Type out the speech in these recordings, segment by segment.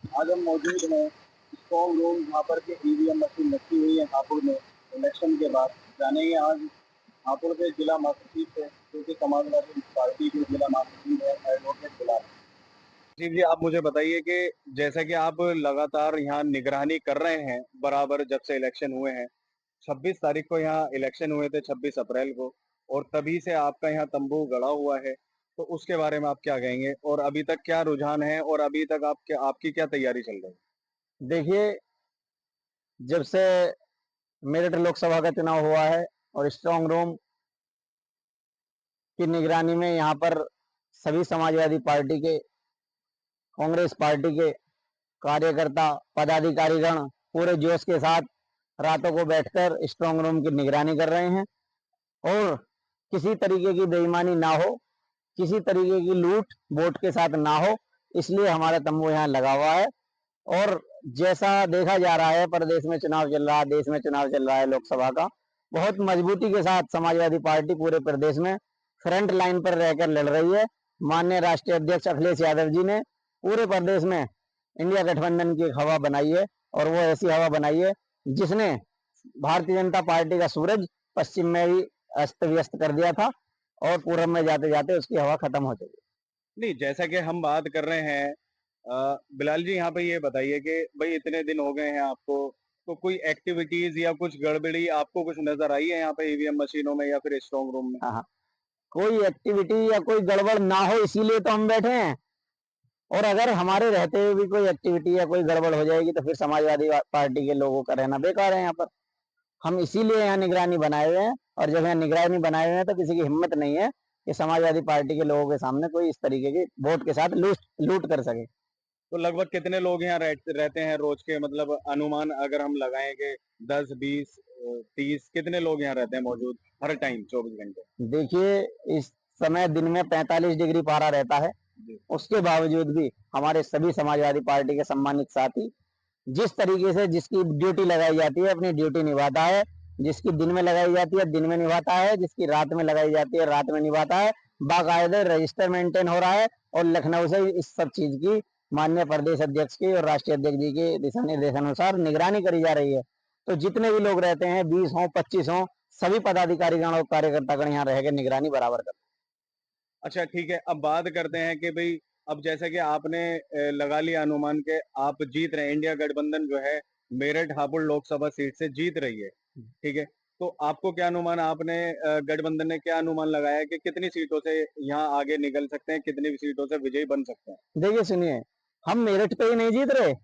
आज हम मौजूद हैं स्ट्रॉन्ग रूम जहाँ पर के ईवीएम मशीन रखी हुई है हापुड़ में इलेक्शन के बाद। जानेंगे आज हापुड़ के जिला महासचिव से जो कि समाजवादी पार्टी के जिला महासचिव है एडवोकेट बिलाल जी। आप मुझे बताइए कि जैसा कि आप लगातार यहाँ निगरानी कर रहे हैं बराबर जब से इलेक्शन हुए हैं। 26 तारीख को यहाँ इलेक्शन हुए थे, 26 अप्रैल को, और तभी से आपका यहाँ तंबू गड़ा हुआ है। तो उसके बारे में आप क्या कहेंगे और अभी तक क्या रुझान है और अभी तक आपकी क्या तैयारी चल रही है? देखिए, जब से मेरठ लोकसभा का चुनाव हुआ है और स्ट्रांग रूम की निगरानी में यहाँ पर सभी समाजवादी पार्टी के, कांग्रेस पार्टी के कार्यकर्ता, पदाधिकारीगण पूरे जोश के साथ रातों को बैठकर स्ट्रांग रूम की निगरानी कर रहे हैं और किसी तरीके की बेईमानी ना हो, किसी तरीके की लूट वोट के साथ ना हो, इसलिए हमारा तंबू यहाँ लगा हुआ है। और जैसा देखा जा रहा है, प्रदेश में चुनाव चल रहा है, देश में चुनाव चल रहा है लोकसभा का, बहुत मजबूती के साथ समाजवादी पार्टी पूरे प्रदेश में फ्रंट लाइन पर रहकर लड़ रही है। माननीय राष्ट्रीय अध्यक्ष अखिलेश यादव जी ने पूरे प्रदेश में इंडिया गठबंधन की एक हवा बनाई है और वो ऐसी हवा बनाई है जिसने भारतीय जनता पार्टी का सूरज पश्चिम में भी अस्त व्यस्त कर दिया था और पूर्व में जाते जाते उसकी हवा खत्म हो चुकी है। नहीं, जैसा कि हम बात कर रहे हैं, बिलाल जी यहाँ पे ये बताइए कि भाई इतने दिन हो गए हैं आपको, तो कोई एक्टिविटीज या कुछ गड़बड़ी आपको कुछ नजर आई है यहाँ पे ईवीएम मशीनों में या फिर स्ट्रॉन्ग रूम में? हाँ हाँ, कोई एक्टिविटी या कोई गड़बड़ ना हो इसीलिए तो हम बैठे हैं। और अगर हमारे रहते हुए भी कोई एक्टिविटी या कोई गड़बड़ हो जाएगी तो फिर समाजवादी पार्टी के लोगों का रहना बेकार है यहाँ पर। हम इसीलिए यहाँ निगरानी बनाए हुए हैं और जब यहाँ निगरानी बनाए हुए हैं तो किसी की हिम्मत नहीं है कि समाजवादी पार्टी के लोगों के सामने कोई इस तरीके की वोट के साथ लूट लूट कर सके। तो लगभग कितने लोग यहाँ रहते हैं रोज के, मतलब अनुमान अगर हम लगाएंगे 10, 20, 30, कितने लोग यहाँ रहते हैं मौजूद हर टाइम 24 घंटे? देखिए, इस समय दिन में 45 डिग्री पारा रहता है, उसके बावजूद भी हमारे सभी समाजवादी पार्टी के सम्मानित साथी जिस तरीके से जिसकी ड्यूटी लगाई जाती है अपनी ड्यूटी निभाता है, जिसकी दिन में लगाई जाती है दिन में निभाता है, जिसकी रात में लगाई जाती है रात में निभाता है। बाकायदे रजिस्टर मेंटेन हो रहा है और लखनऊ से इस सब चीज की माननीय प्रदेश अध्यक्ष की और राष्ट्रीय अध्यक्ष जी के दिशा निर्देशानुसार निगरानी करी जा रही है। तो जितने भी लोग रहते हैं 20 हो 25 हो, सभी पदाधिकारीगण और कार्यकर्तागण यहाँ रहकर निगरानी बराबर करते हैं। अच्छा, ठीक है। अब बात करते हैं कि भाई अब जैसा कि आपने लगा लिया अनुमान के आप जीत रहे हैं, इंडिया गठबंधन जो है मेरठ हापुड़ लोकसभा सीट से जीत रही है, ठीक है। तो आपको क्या अनुमान, आपने गठबंधन ने क्या अनुमान लगाया है कि कितनी सीटों से यहाँ आगे निकल सकते हैं, कितनी सीटों से विजयी बन सकते हैं? देखिए सुनिए, हम मेरठ पे ही नहीं जीत रहे,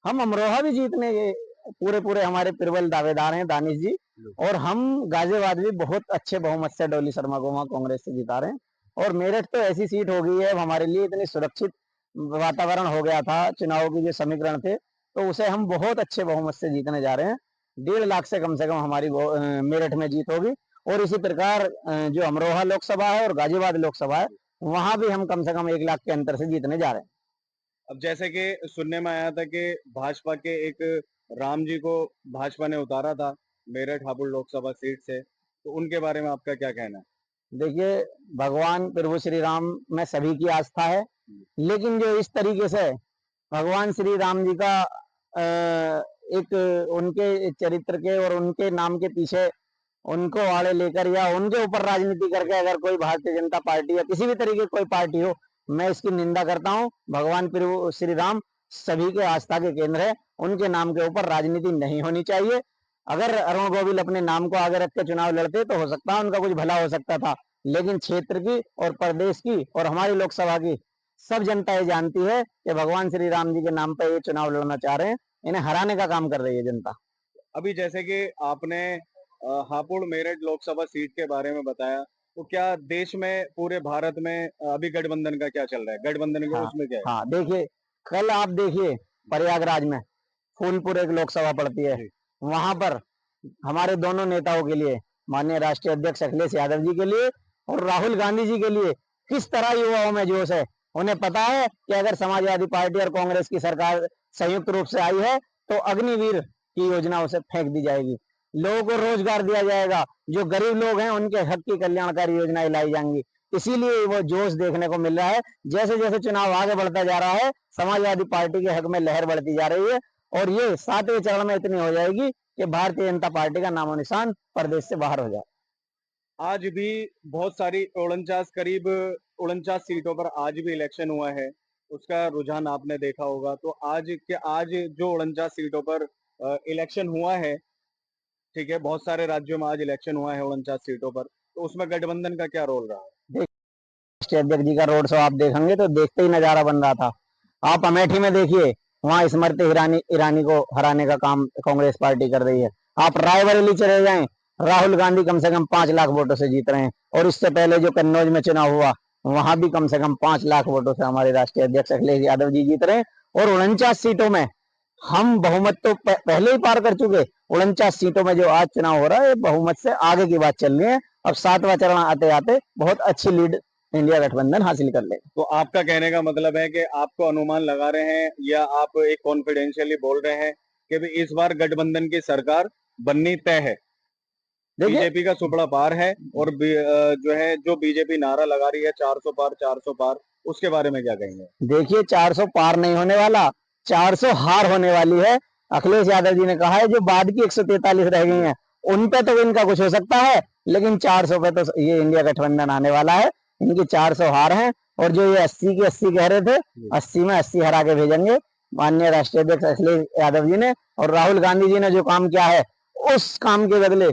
हम अमरोहा भी जीतने के पूरे पूरे हमारे प्रबल दावेदार हैं दानिश जी। और हम गाजियाबाद भी बहुत अच्छे बहुमत से डॉली शर्मा को वहां कांग्रेस से जिता रहे हैं। और मेरठ तो ऐसी सीट हो गई है, अब हमारे लिए इतनी सुरक्षित वातावरण हो गया था, चुनाव की जो समीकरण थे तो उसे हम बहुत अच्छे बहुमत से जीतने जा रहे हैं। 1.5 लाख से कम हमारी मेरठ में जीत होगी। और इसी प्रकार जो अमरोहा लोकसभा है और गाजियाबाद लोकसभा है, वहां भी हम कम से कम 1 लाख के अंतर से जीतने जा रहे हैं। अब जैसे कि सुनने में आया था कि भाजपा के एक राम जी को भाजपा ने उतारा था मेरठ हापुड़ लोकसभा सीट से, तो उनके बारे में आपका क्या कहना है? देखिए, भगवान प्रभु श्री राम में सभी की आस्था है, लेकिन जो इस तरीके से भगवान श्री राम जी का एक उनके चरित्र के और उनके नाम के पीछे उनको आड़े लेकर या उनके ऊपर राजनीति करके अगर कोई भारतीय जनता पार्टी या किसी भी तरीके की कोई पार्टी हो, मैं इसकी निंदा करता हूं। भगवान प्रभु श्री राम सभी के आस्था के केंद्र है, उनके नाम के ऊपर राजनीति नहीं होनी चाहिए। अगर अरुण गोविल अपने नाम को आगे रख के चुनाव लड़ते तो हो सकता है उनका कुछ भला हो सकता था, लेकिन क्षेत्र की और प्रदेश की और हमारी लोकसभा की सब जनता ये जानती है कि भगवान श्री राम जी के नाम पर ये चुनाव लड़ना चाह रहे हैं, इन्हें हराने का काम कर रही है जनता। अभी जैसे कि आपने हापुड़ मेरठ लोकसभा सीट के बारे में बताया, तो क्या देश में पूरे भारत में अभी गठबंधन का क्या चल रहा है, गठबंधन के हाँ उसमें क्या है? हाँ, देखिए, कल आप देखिए प्रयागराज में फूलपुर एक लोकसभा पड़ती है, जी। वहां पर हमारे दोनों नेताओं के लिए, माननीय राष्ट्रीय अध्यक्ष अखिलेश यादव जी के लिए और राहुल गांधी जी के लिए किस तरह युवाओं में जोश है। उन्हें पता है कि अगर समाजवादी पार्टी और कांग्रेस की सरकार संयुक्त रूप से आई है तो अग्निवीर की योजना उसे फेंक दी जाएगी, लोगों को रोजगार दिया जाएगा, जो गरीब लोग हैं उनके हक की कल्याणकारी योजनाएं लाई जाएंगी। इसीलिए वो जोश देखने को मिल रहा है। जैसे जैसे चुनाव आगे बढ़ता जा रहा है, समाजवादी पार्टी के हक में लहर बढ़ती जा रही है और ये 7वें चरण में इतनी हो जाएगी कि भारतीय जनता पार्टी का नामो निशान प्रदेश से बाहर हो जाए। आज भी बहुत सारी 49 करीब 49 सीटों पर आज भी इलेक्शन हुआ है। उसका रुझान आपने देखा होगा। तो आज जो 49 सीटों पर इलेक्शन हुआ है, ठीक है, बहुत सारे राज्यों में आज इलेक्शन हुआ है 49 सीटों पर। तो उसमें गठबंधन का क्या रोल रहा है? राष्ट्रीय अध्यक्ष जी का रोड शो आप देखेंगे तो देखते ही नजारा बन रहा था। आप अमेठी में देखिए, वहां स्मृति ईरानी को हराने का काम कांग्रेस पार्टी कर रही है। आप रायबरेली चले जाएं, राहुल गांधी कम से कम 5 लाख वोटों से जीत रहे हैं और इससे पहले जो कन्नौज में चुनाव हुआ वहां भी कम से कम 5 लाख वोटों से हमारे राष्ट्रीय अध्यक्ष अखिलेश यादव जी जीत रहे हैं। और 49 सीटों में हम बहुमत तो पहले ही पार कर चुके। 49 सीटों में जो आज चुनाव हो रहा है बहुमत से आगे की बात चल रही है। अब 7वां चरण आते आते बहुत अच्छी लीड इंडिया गठबंधन हासिल कर ले। तो आपका कहने का मतलब है कि आपको अनुमान लगा रहे हैं या आप एक कॉन्फिडेंशियली बोल रहे हैं कि भी इस बार गठबंधन की सरकार बननी तय है, देखिए बीजेपी का सुपड़ा पार है और जो बीजेपी नारा लगा रही है 400 पार 400 पार, उसके बारे में क्या कहेंगे? देखिए 400 पार नहीं होने वाला, 400 हार होने वाली है। अखिलेश यादव जी ने कहा है जो बाद की 143 रह गई हैं उन पे तो इनका कुछ हो सकता है, लेकिन 400 पे तो ये इंडिया गठबंधन आने वाला है। इनकी 400 हार है और जो ये 80 की 80 कह रहे थे, 80 में 80 हरा के भेजेंगे माननीय राष्ट्रीय अध्यक्ष अखिलेश यादव जी ने। और राहुल गांधी जी ने जो काम किया है उस काम के बदले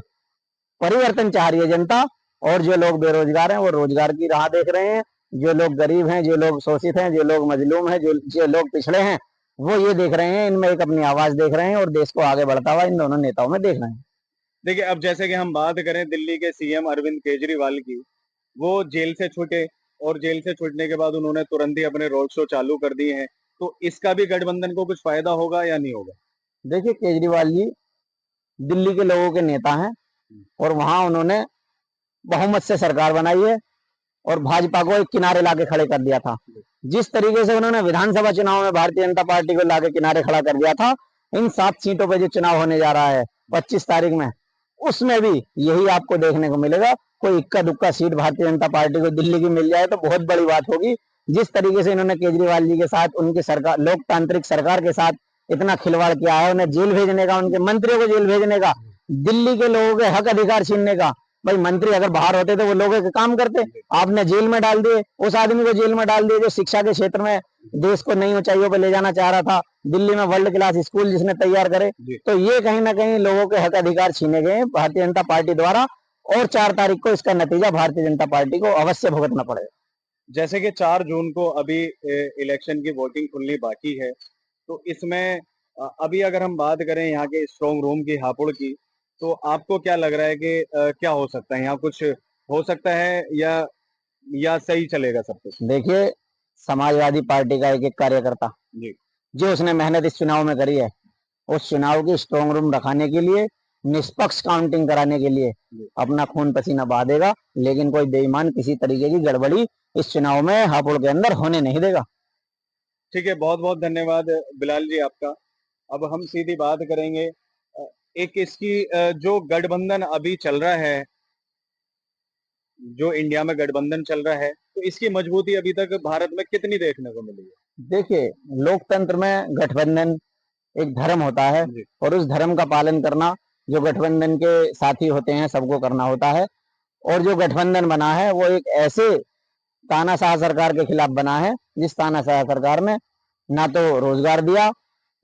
परिवर्तन चाह रही है जनता। और जो लोग बेरोजगार हैं वो रोजगार की राह देख रहे हैं, जो लोग गरीब हैं, जो लोग शोषित हैं, जो लोग मजलूम हैं, जो लोग पिछड़े हैं, वो ये देख रहे हैं, इनमें एक अपनी आवाज देख रहे हैं और देश को आगे बढ़ता हुआ इन दोनों नेताओं में देख रहे हैं। देखिए, अब जैसे कि हम बात करें दिल्ली के सीएम अरविंद केजरीवाल की, वो जेल से छूटे और जेल से छूटने के बाद उन्होंने तुरंत ही अपने रोड शो चालू कर दिए हैं। तो इसका भी गठबंधन को कुछ फायदा होगा या नहीं होगा? देखिए केजरीवाल जी दिल्ली के लोगों के नेता हैं और वहां उन्होंने बहुमत से सरकार बनाई है और भाजपा को एक किनारे लाके खड़े कर दिया था। जिस तरीके से उन्होंने विधानसभा चुनाव में भारतीय जनता पार्टी को लाके किनारे खड़ा कर दिया था, इन 7 सीटों पे जो चुनाव होने जा रहा है 25 तारीख में, उसमें भी यही आपको देखने को मिलेगा। कोई इक्का दुक्का सीट भारतीय जनता पार्टी को दिल्ली की मिल जाए तो बहुत बड़ी बात होगी। जिस तरीके से इन्होंने केजरीवाल जी के साथ उनकी सरकार, लोकतांत्रिक सरकार के साथ इतना खिलवाड़ किया है, उन्हें जेल भेजने का, उनके मंत्रियों को जेल भेजने का, दिल्ली के लोगों के हक अधिकार छीनने का। भाई मंत्री अगर बाहर होते तो वो लोगों के काम करते, आपने जेल में डाल दिए। उस आदमी को जेल में डाल दिए जो शिक्षा के क्षेत्र में देश को नई ऊंचाइयों पर ले जाना चाह रहा था, दिल्ली में वर्ल्ड क्लास स्कूल जिसने तैयार करे। तो ये कहीं ना कहीं लोगों के हक अधिकार छीने गए भारतीय जनता पार्टी द्वारा और 4 तारीख को इसका नतीजा भारतीय जनता पार्टी को अवश्य भुगतना पड़ेगा। जैसे कि 4 जून को अभी इलेक्शन की वोटिंग खुलनी बाकी है, तो इसमें अभी अगर हम बात करें यहाँ के स्ट्रॉन्ग रूम की, हापुड़ की, तो आपको क्या लग रहा है कि क्या हो सकता है यहाँ? कुछ हो सकता है या सही चलेगा सब कुछ? देखिए समाजवादी पार्टी का एक एक कार्यकर्ता जी। जो उसने मेहनत इस चुनाव में करी है, उस चुनाव की स्ट्रॉन्ग रूम रखाने के लिए, निष्पक्ष काउंटिंग कराने के लिए अपना खून पसीना बहा देगा, लेकिन कोई बेईमान किसी तरीके की गड़बड़ी इस चुनाव में हापुड़ के अंदर होने नहीं देगा। ठीक है, बहुत बहुत धन्यवाद बिलाल जी आपका। अब हम सीधी बात करेंगे एक इसकी जो गठबंधन अभी चल रहा है, जो इंडिया में गठबंधन चल रहा है, तो इसकी मजबूती अभी तक भारत में कितनी देखने को मिली है? देखिए लोकतंत्र में गठबंधन एक धर्म होता है जी। और उस धर्म का पालन करना जो गठबंधन के साथी होते हैं सबको करना होता है। और जो गठबंधन बना है वो एक ऐसे तानाशाह सरकार के खिलाफ बना है जिस तानाशाह सरकार ने ना तो रोजगार दिया,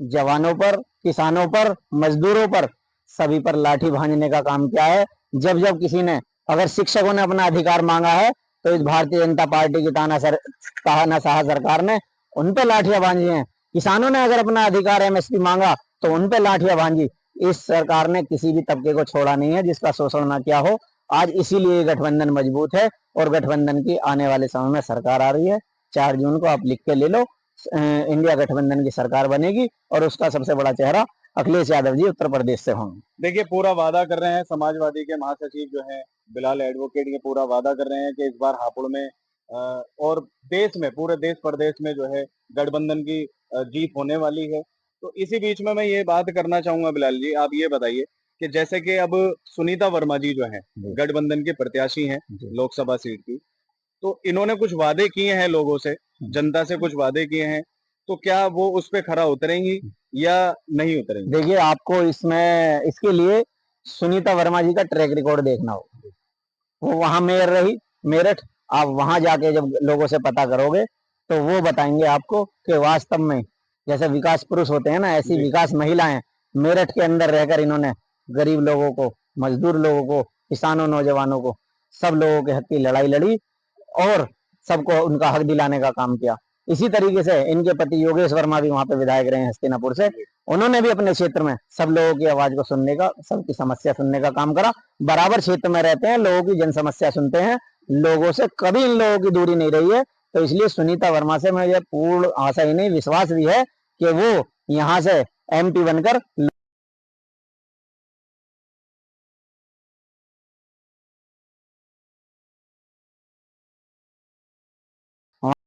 जवानों पर, किसानों पर, मजदूरों पर, सभी पर लाठी भांजने का काम किया है। जब जब किसी ने, अगर शिक्षकों ने अपना अधिकार मांगा है तो इस भारतीय जनता पार्टी की तानाशाह सरकार ने उन पे लाठियां भांजी हैं। किसानों ने अगर अपना अधिकार एमएसपी मांगा तो उन पे लाठियां भांजी। इस सरकार ने किसी भी तबके को छोड़ा नहीं है जिसका शोषण ना किया हो। आज इसीलिए गठबंधन मजबूत है और गठबंधन की आने वाले समय में सरकार आ रही है। 4 जून को आप लिख के ले लो, इंडिया गठबंधन की सरकार बनेगी और उसका सबसे बड़ा चेहरा अखिलेश यादव जी उत्तर प्रदेश से होंगे। देखिए, पूरा वादा कर रहे हैं समाजवादी के महासचिव जो हैं बिलाल एडवोकेट, ये पूरा वादा कर रहे हैं कि इस बार हापुड़ में और देश में, पूरे देश प्रदेश में जो है गठबंधन की जीत होने वाली है। तो इसी बीच में मैं ये बात करना चाहूंगा बिलाल जी, आप ये बताइए कि जैसे कि अब सुनीता वर्मा जी जो है जी। गठबंधन के प्रत्याशी हैं जी। लोकसभा सीट की, तो इन्होंने कुछ वादे किए हैं लोगों से, जनता से कुछ वादे किए हैं, तो क्या वो उस पे खरा उतरेंगी या नहीं उतरेंगी? देखिए, आपको इसमें इसके लिए सुनीता वर्मा जी का ट्रैक रिकॉर्ड देखना होगा। वो वहां मेयर रही, मेरठ। आप वहां जाके जब लोगों से पता करोगे तो वो बताएंगे आपको कि वास्तव में जैसे विकास पुरुष होते हैं ना, ऐसी जी। विकास महिलाएं मेरठ के अंदर रहकर इन्होंने गरीब लोगों को, मजदूर लोगों को, किसानों, नौजवानों को, सब लोगों के हक की लड़ाई लड़ी और सबको उनका हक दिलाने का काम किया। इसी तरीके से इनके पति योगेश वर्मा भी वहां पे विधायक रहे हैं हस्तिनापुर से। उन्होंने भी अपने क्षेत्र में सब लोगों की आवाज को सुनने का, सबकी समस्या सुनने का काम करा। बराबर क्षेत्र में रहते हैं, लोगों की जन समस्या सुनते हैं, लोगों से कभी इन लोगों की दूरी नहीं रही है। तो इसलिए सुनीता वर्मा से मुझे पूर्ण आशा ही नहीं, विश्वास भी है कि वो यहाँ से MP बनकर